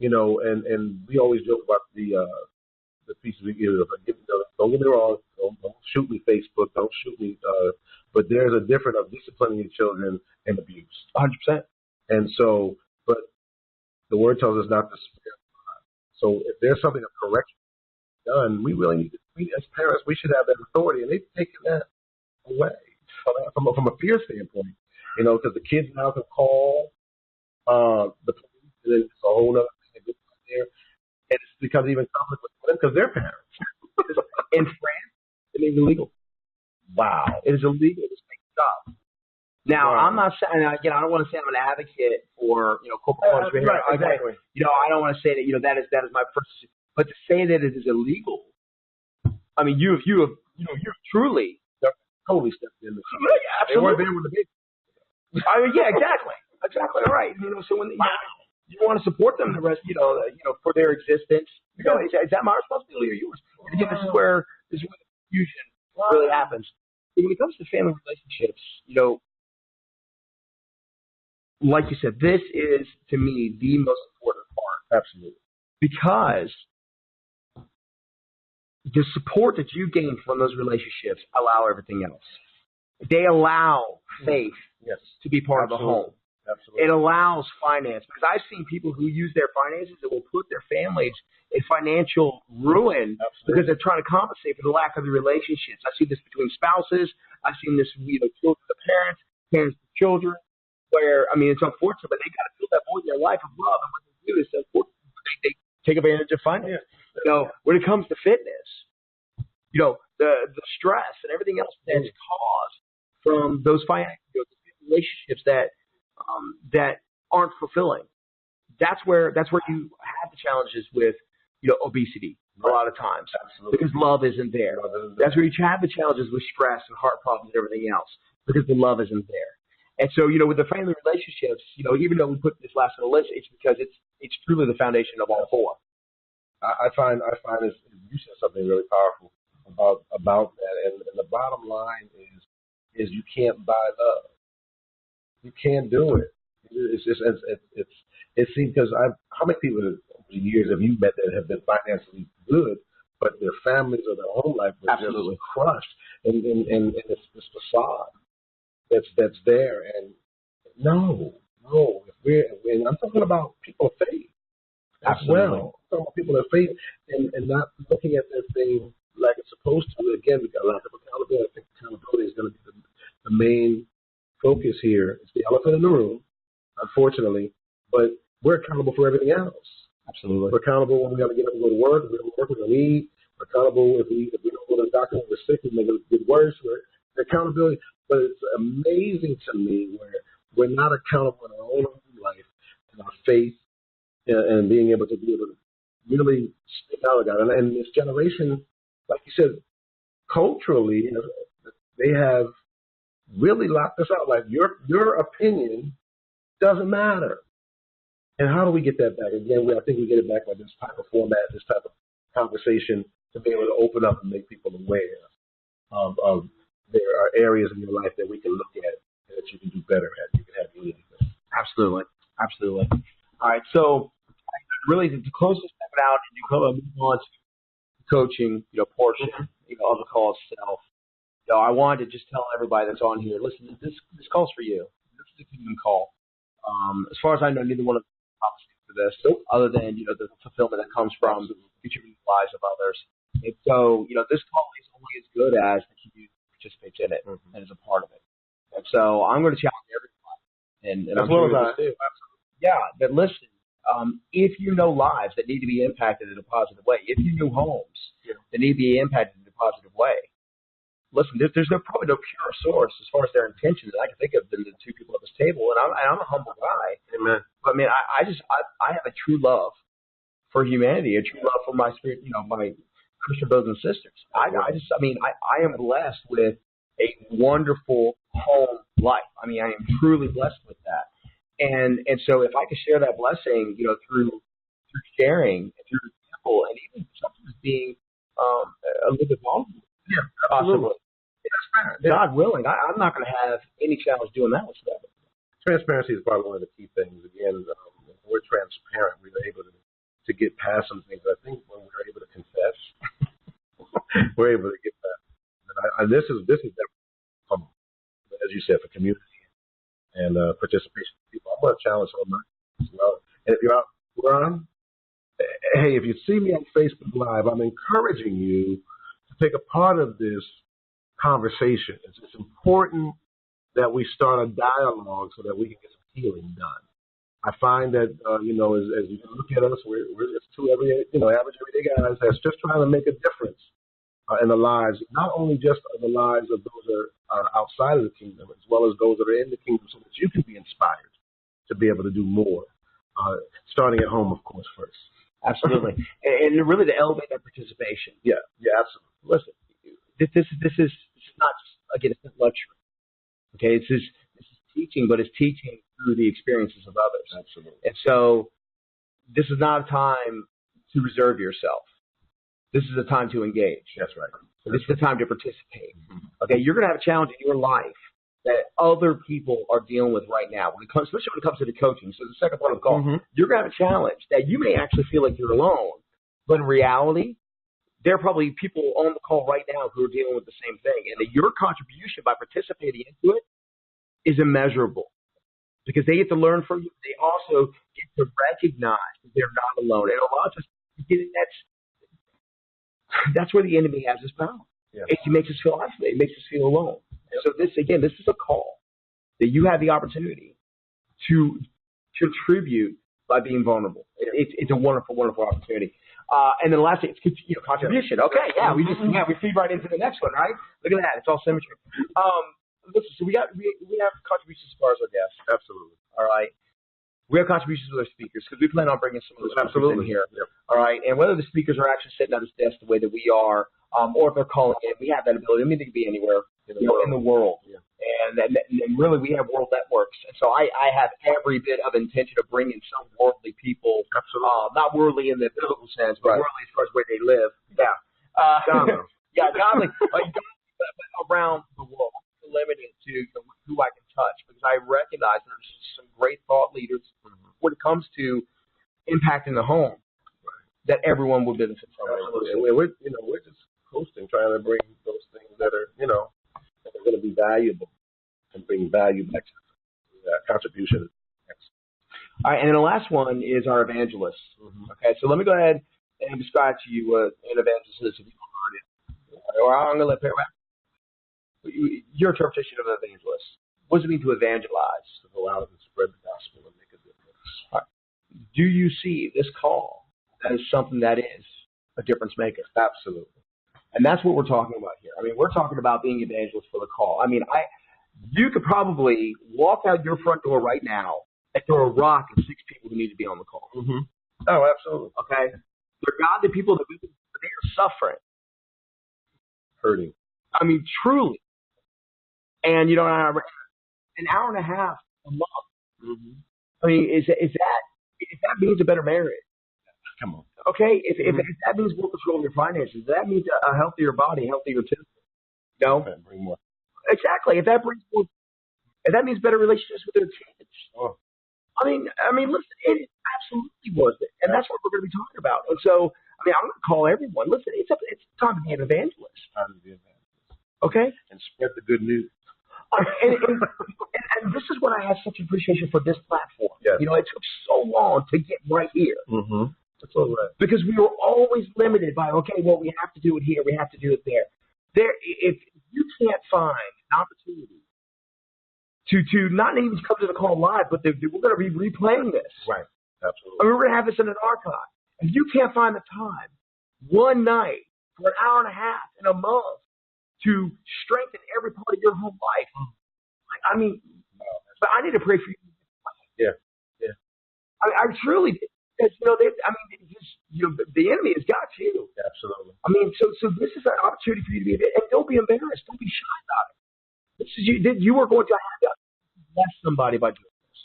and we always joke about the pieces we give. Don't get me wrong. Don't shoot me, Facebook. Don't shoot me. But there's a difference of disciplining your children and abuse. 100%. And so, but the word tells us not to spare God. So if there's something of correction done, we really need to. As parents, we should have that authority, and they've taken that away from a fear standpoint. Because the kids now can call the police, and it's a whole other thing that goes on there. And it becomes even conflict with them because they're parents. In France, it is illegal. Wow. It is illegal to make stop. Now, I'm not saying, again, I don't want to say I'm an advocate for, corporate punishment. Right, exactly. I don't want to say that, that is my first, but to say that it is illegal, I mean, you've truly. Totally stepped in. Yeah, they weren't there with the baby. I mean, yeah, exactly right. You know, so when you want to support them, the rest, for their existence. You know, is that my responsibility or yours? And again, this is where the confusion really happens. And when it comes to family relationships, like you said, this is to me the most important part. Absolutely, because the support that you gain from those relationships allow everything else. They allow faith to be part of the home. Absolutely. It allows finance, because I've seen people who use their finances that will put their families in financial ruin because they're trying to compensate for the lack of the relationships. I see this between spouses. I've seen this, children to parents, parents to children, where, I mean, it's unfortunate, but they got to fill that void in their life of love. And what they do is they take advantage of finance. When it comes to fitness, the stress and everything else that's caused from those relationships that aren't fulfilling. That's where you have the challenges with obesity a lot of times. Absolutely. Because love isn't there. That's where you have the challenges with stress and heart problems and everything else, because the love isn't there. And so with the family relationships, even though we put this last on the list, it's because it's truly the foundation of all four. I find as you said something really powerful about that, and the bottom line is you can't buy love. You can't do it. It seems, because how many people over the years have you met that have been financially good, but their families or their home life was just crushed, and it's this facade that's there. And no, and I'm talking about people of faith as well. I'm talking about people of faith and not looking at this thing like it's supposed to. Again, we got a lack of accountability. I think accountability is going to be the main focus here. It's the elephant in the room, unfortunately, but we're accountable for everything else. Absolutely. We're accountable when we got to get up and go to work. If we don't work, we're going to eat. We're accountable if we don't go to the doctor when we're sick. We make it get worse. We're accountability. But it's amazing to me where we're not accountable in our own life and our faith and being able to really speak out about it. And this generation, like you said, culturally, they have really locked us out. Like your opinion doesn't matter. And how do we get that back? Again, I think we get it back by this type of format, this type of conversation, to be able to open up and make people aware of there are areas in your life that we can look at and that you can do better at. You can have unity. Absolutely. All right, so really to close this out and move on to the coaching, portion, of the call itself. I wanted to just tell everybody that's on here, listen, this call's for you. This is a kingdom call. As far as I know, neither one of us for this, other than the fulfillment that comes from contributing to the lives of others. And so, this call is only as good as the community participates in it and is a part of it. And so, I'm going to challenge everybody, and that's I'm sure what I do. That listen. If you know lives that need to be impacted in a positive way, if you know homes that need to be impacted in a positive way, listen, there's probably no pure source as far as their intentions that I can think of than the two people at this table. And I'm a humble guy. Amen. But man, I have a true love for humanity, a true love for my spirit, my Christian brothers and sisters. I am blessed with a wonderful home life. I mean, I am truly blessed with that. And so if I could share that blessing, through sharing, through example, and even sometimes being a little bit vulnerable. Yeah, possibly. Transparent. God willing, I'm not going to have any challenge doing that whatsoever. Transparency is probably one of the key things. Again, when we're transparent, we're able to get past some things. I think when we're able to confess, we're able to get past. And this is definitely, as you said, for community and participation of people. I'm going to challenge all mine as well. And if you're out where I'm, hey, if you see me on Facebook Live, I'm encouraging you to take a part of this conversation. It's important that we start a dialogue so that we can get some healing done. I find that, as you look at us, we're just two average everyday guys that's just trying to make a difference in the lives, not only just the lives of those that are outside of the kingdom, as well as those that are in the kingdom, so that you can be inspired to be able to do more, starting at home, of course, first. Absolutely. And really to elevate that participation. Yeah, absolutely. Listen, this is not just, again, it's not lecturing. Okay, this is teaching, but it's teaching through the experiences of others. Absolutely. And so this is not a time to reserve yourself. This is a time to engage. That's right. So this is the time to participate. Okay, you're going to have a challenge in your life that other people are dealing with right now, especially when it comes to the coaching. So the second part of the call, you're going to have a challenge that you may actually feel like you're alone, but in reality, there are probably people on the call right now who are dealing with the same thing, and that your contribution by participating into it is immeasurable because they get to learn from you. They also get to recognize that they're not alone. And a lot of us, that's where the enemy has his power. Yeah. It makes us feel isolated. It makes us feel alone. Yep. So this is a call that you have the opportunity to contribute by being vulnerable. It's a wonderful, wonderful opportunity. And then the last thing, it's contribution. Okay, yeah, we feed right into the next one, right? Look at that, it's all symmetry. Listen, so we have contributions as far as our guests. Absolutely. All right. We have contributions with our speakers because we plan on bringing some of those speakers in here. Yep. All right. And whether the speakers are actually sitting at this desk the way that we are, or if they're calling in, we have that ability. I mean, they can be anywhere in the world. Yeah. And really, we have world networks. And so I have every bit of intention of bringing some worldly people. Absolutely. Not worldly in the biblical sense, but worldly as far as where they live. Yeah. Godly. But around the world. Limited to who I can touch because I recognize there's some great thought leaders when it comes to impacting the home that everyone will benefit from. Absolutely. And we're just coasting, trying to bring those things that are that are going to be valuable and bring value back to that contribution. All right, and then the last one is our evangelist. Okay, so let me go ahead and describe to you what an evangelist is if you don't heard it. Or I'm going to let Perry back. Your interpretation of an evangelist. What does it mean to evangelize? To go out and spread the gospel and make a difference. Right. Do you see this call as something that is a difference maker? Absolutely. And that's what we're talking about here. I mean, we're talking about being evangelists for the call. I mean, you could probably walk out your front door right now and throw a rock at 6 people who need to be on the call. Oh, absolutely. Okay? They're godly people that they are suffering. Hurting. I mean, truly. And, an hour and a half a month. I mean, if that means a better marriage. Come on. Okay? If that means more control of your finances, that means a healthier body, healthier temple. Bring more. Exactly. If that means better relationships with their kids. Oh. I mean, listen, it is absolutely worth it. And that's what we're going to be talking about. And so, I'm going to call everyone. Listen, it's time to be an evangelist. Time to be an evangelist. Okay? And spread the good news. And this is what I have such appreciation for this platform. Yes. It took so long to get right here. That's all right. Because we were always limited by, we have to do it here, we have to do it there. If you can't find an opportunity to not even come to the call live, but we're going to be replaying this. Right. Absolutely. I mean, we're going to have this in an archive. If you can't find the time, one night, for an hour and a half in a month, to strengthen every part of your home life. I mean, but I need to pray for you. Yeah. I truly did. Because, the enemy has got you. Absolutely. I mean, so this is an opportunity for you to be, and don't be embarrassed. Don't be shy about it. This is you are going to have to bless somebody by doing this.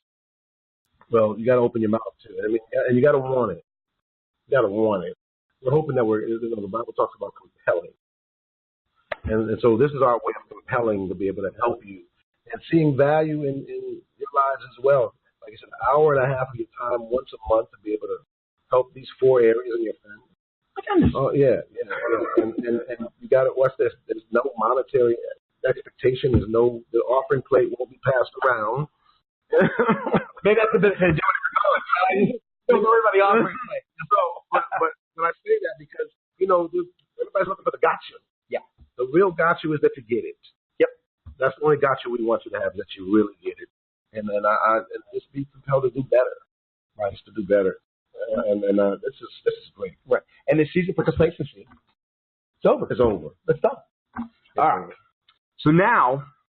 Well, you got to open your mouth too. I mean, and you got to want it. You got to want it. We're hoping that the Bible talks about compelling. And so this is our way of compelling to be able to help you and seeing value in your lives as well. Like I said, an hour and a half of your time once a month to be able to help these 4 areas in your family. Oh, yeah. And you got to watch this. There's no monetary expectation. The offering plate won't be passed around. Maybe that's the benefit of doing it regardless. Don't worry about the offering plate. So, but when I say that because, everybody's looking for the gotcha. Yeah. The real gotcha is that you get it. Yep. That's the only gotcha we want you to have, that you really get it. And then I just be compelled to do better. Right. Just to do better. And this is great. Right. And the season for complacency, it's over. It's over. It's done. All right. So now